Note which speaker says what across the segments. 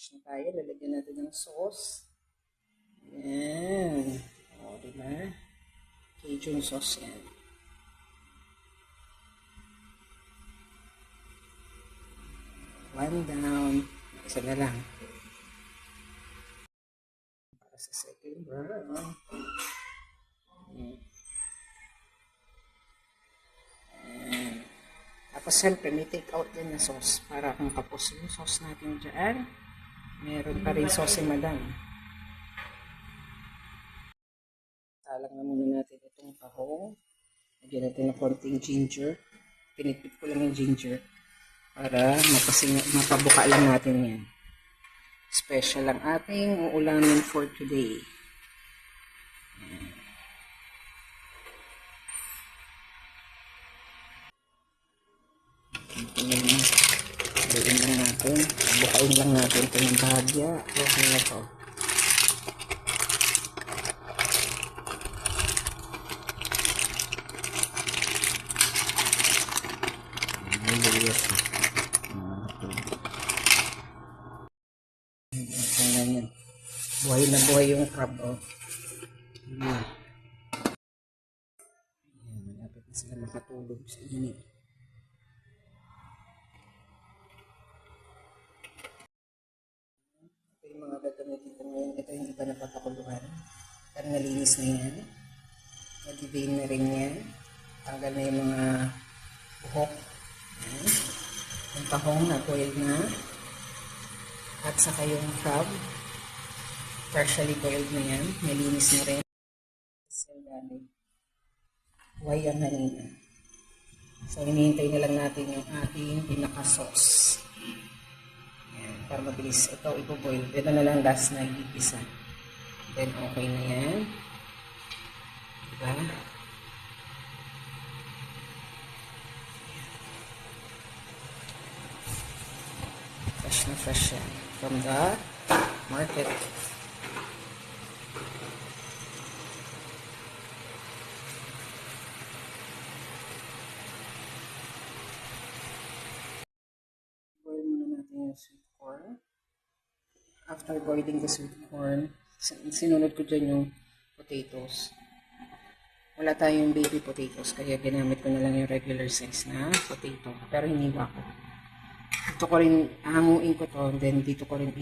Speaker 1: Touch na tayo. Lalagyan natin ng sauce. Yan. O, diba? Cajun sauce yan. One down. Isa na lang. Para sa second round. Tapos siyempre may take out din na sauce para kung kapos yung sauce natin dyan, meron pa rin sauce si madam. Salang na muna natin itong tahong. Lagyan natin ng konting ginger. Pinipit ko lang yung ginger para mapabuka lang natin yan. Special ang ating uulamin for today. Bukain lang natin. Bukain lang natin ito ng bahagya. Okay na to. Buhay na buhay yung crab. Oh. Ayan. Malapit na sila makatulog sa init. Yung mga gagamitin ko ngayon, ito yung iba na papakuluhan. Pero nalinis na yan. Nadivain na rin yan. Tanggal na yung mga buhok. Yan. Yung tahong na boiled na. At saka yung crab. Partially boiled na yan. Nalinis na rin. Huwag ang kanina. So, hinihintay na lang natin yung ating pinaka-sauce. Para mabilis ito ipo-boil. Ito na lang last na igisa. Then okay na yan. Diba? Fresh na fresh yan. From the market. Boil muna natin yung sweet corn. After boiling the sweet corn, sinunod ko dyan yung potatoes. Wala tayong baby potatoes, kaya ginamit ko na lang yung regular size na potato. Pero hiniwa ko. Dito ko rin, hanguin ko to, then dito ko rin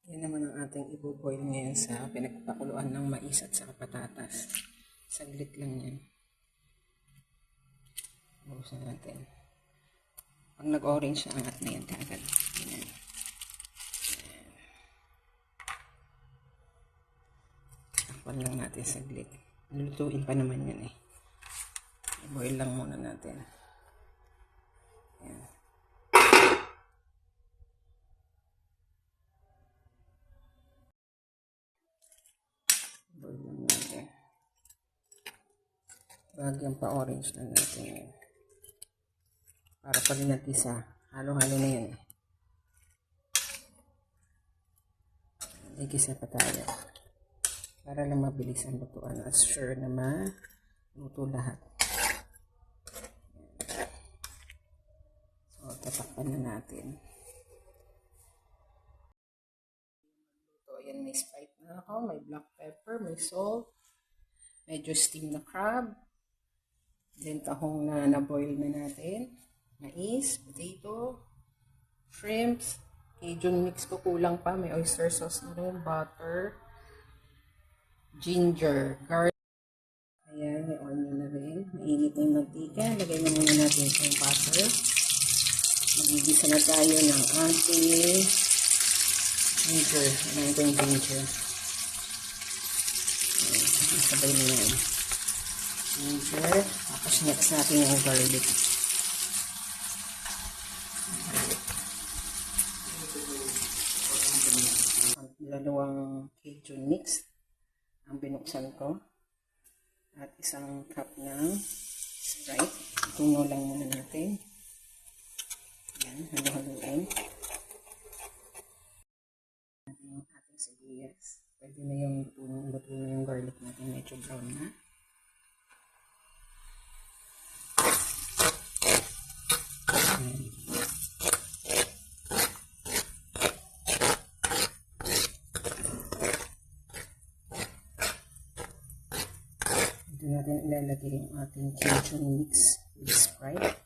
Speaker 1: yan naman ang ating ibo-boil ngayon sa pinagpakuluan ng mais at saka patatas. Saglit lang yan. Bukusan natin. Pag nag-orange na, angat na yan kagad. Yan. Takpan lang natin saglit. Lulutuin pa naman yan eh. I-boil lang muna natin. Yan. I-boil lang natin. Bagyang pa-orange na natin yan. Para pa rin natisa. Halo-halo na yan. Igisa pa tayo. Para lang mabilis ang lutuan. As sure na maluto lahat. So, tatakpan na natin. So, ayan, may spike na ako. May black pepper, may salt. Medyo steam na crab. Then, tahong na na-boil na natin. Mais, potato, shrimps, Cajun mix ko kulang pa. May oyster sauce na rin, butter, ginger, garlic. Ayan, may onion na rin. Mainit na yung mantika. Lagay na muna natin yung butter. Magigisa na tayo ng ating ginger. Ayan, ginger. Ayan, sabay na yan. Ginger. Tapos next natin yung garlic. Dalawang Cajun mix ang binuksan ko at isang cup ng Sprite. Tuno lang muna natin. Yan, halo-haloin. Natin yung ating sibuyas. Pwede na yung luto na yung garlic natin. Medyo brown na. natin ilalagay yung ating Cajun mix with Sprite.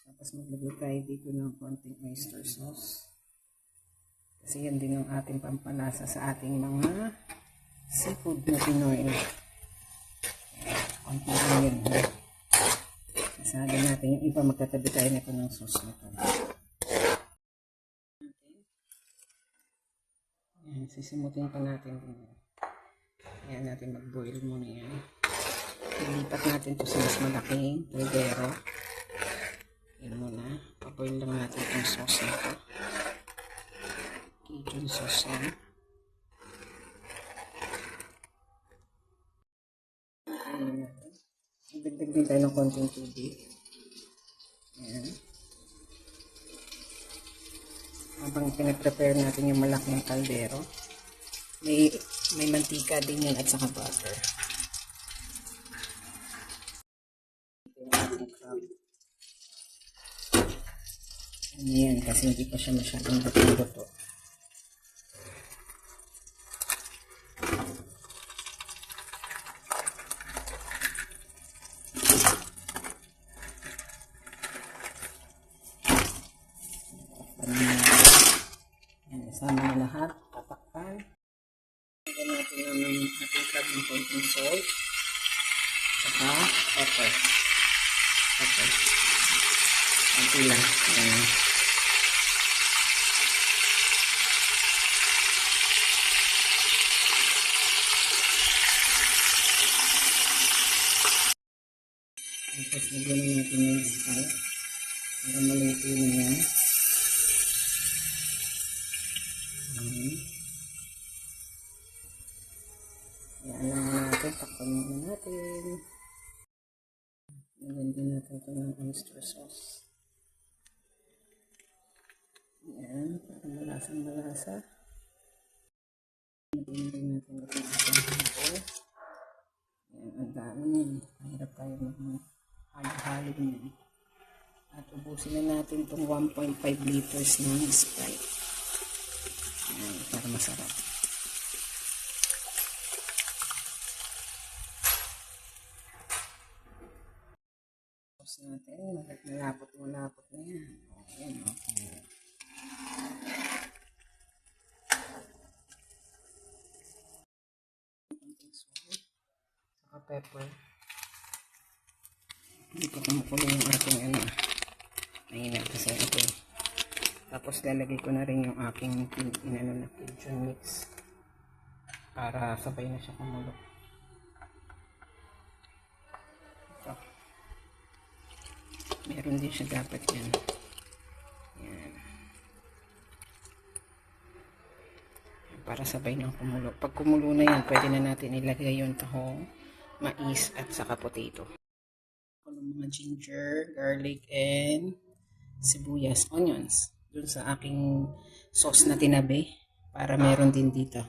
Speaker 1: Tapos maglagay tayo dito ng konting oyster sauce. Kasi yan din yung ating pampalasa sa ating mga seafood na Pinoy. Konting yan. Masada natin yung iba, magtatabi tayo nito ng sauce na ito. Yan, sisimutin pa natin din. Ayan natin mag-boil muna yan. Ilipat natin ito sa mas malaking kaldero. Yan muna. Pa-boil lang natin itong sauce na ito. Cajun sauce yan. Ayan natin. Dagdag din tayo ng konting tubig. Ayan. Habang pinag-prepare natin yung malaking kaldero, may mantika din yan at saka butter. Ano yan, kasi hindi pa siya masyadong luto. Sama na lahat, tatakpan. Lagyan natin ng ating crab ng konting salt, saka pepper. Konti lang. Ayan. Tapos lagyan natin yung spice para maluto na yan. Ayan lang natin, takpan muna natin. Lagyan din natin ito ng oyster sauce. Ayan, para malasa. Lagyan rin natin ito ng hipon. Ayan, ang dami yan. Mahirap tayo mag-halo niyan. At ubusin na natin itong 1.5 liters ng Sprite. Ayan, para masarap. Tapos natin, malapot na yan. Ayan, okay. Saka pepper. Hindi ko kumukulo yung ating mahina kasi ito. Tapos lalagay ko na rin yung aking na Cajun mix para sabay na siya kumulo. Ito. Meron din siya dapat yan. Yan. Para sabay nang kumulo. Pag kumulo na yan, pwede na natin ilagay yung tahong, mais at saka potato. Mga ginger, garlic, and sibuyas, onions dun sa aking sauce na tinabi para meron din dito.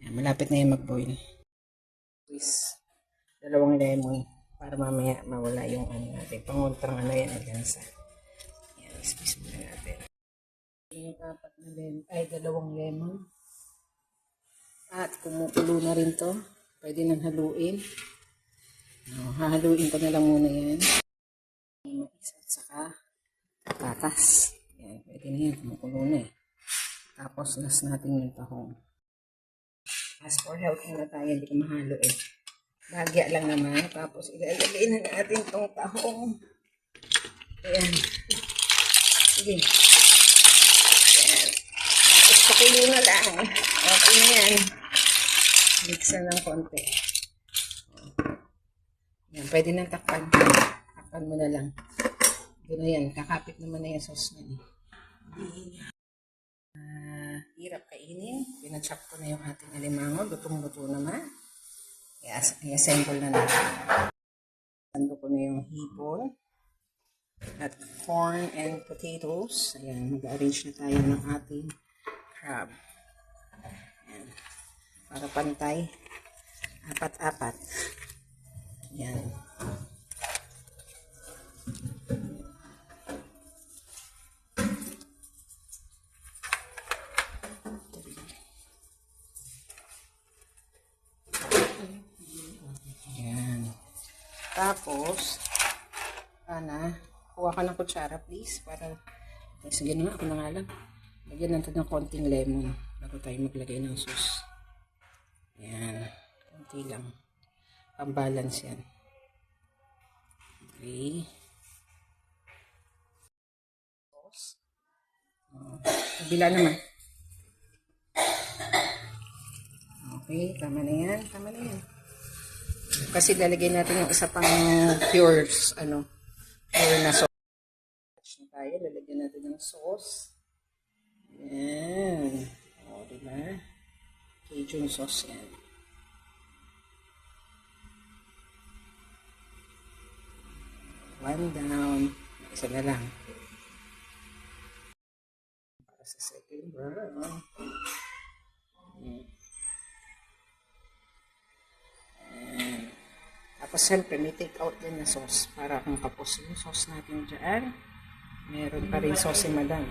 Speaker 1: Yan, malapit na yung mag-boil. Squeeze 2 lemon para mamaya mawala yung natin pangultrang yan alyansa. Yan, squeeze muna natin. Yung 4 na lemon, ay 2 lemon. At kumukulo na rin to. Pwede nang haluin. Hahaluin ko na lang muna yan. Mais at saka patatas. Yan, pwede na yan. Kumukulo na eh. Tapos last natin yung tahong. As for healthy na tayo, hindi ko mahalo eh. Bagya lang naman. Tapos ilalagay na natin itong tahong. Ayan. Sige. Ayan. Tapos pakulo na lang. Okay na yan. Mixan ng konti. Yan, pwede nang takpan. Takpan mo na lang. Doon na yan. Kakapit naman na yung sauce na eh. Hirap kainin. Pinachop ko na yung ating alimango. Lutong-luto naman. I-assemble na natin. Sando ko na yung hipon. At corn and potatoes. Ayan, mag-arrange na tayo ng ating crab. Ayan. Para pantay. 4-4. Yan. Tapos, kuha ka ng kutsara, please, para, sige na nga, ako na nga lang. Lagyan natin ng konting lemon bago tayo maglagay ng sauce. Ayan, konti lang. Pang-balance yan. Okay. Sauce. Kabila naman. Okay, tama na yan. Tama na yan. Kasi lalagyan natin yung isa pang pure na sauce. Tayo, lalagyan natin ng sauce. Yan. O, diba? Cajun sauce yan. One down. Isa na lang. Para sa second brown. Tapos, siyempre, may take out din na sauce para kung kapos yung sauce natin dyan, meron pa rin sauce si madam.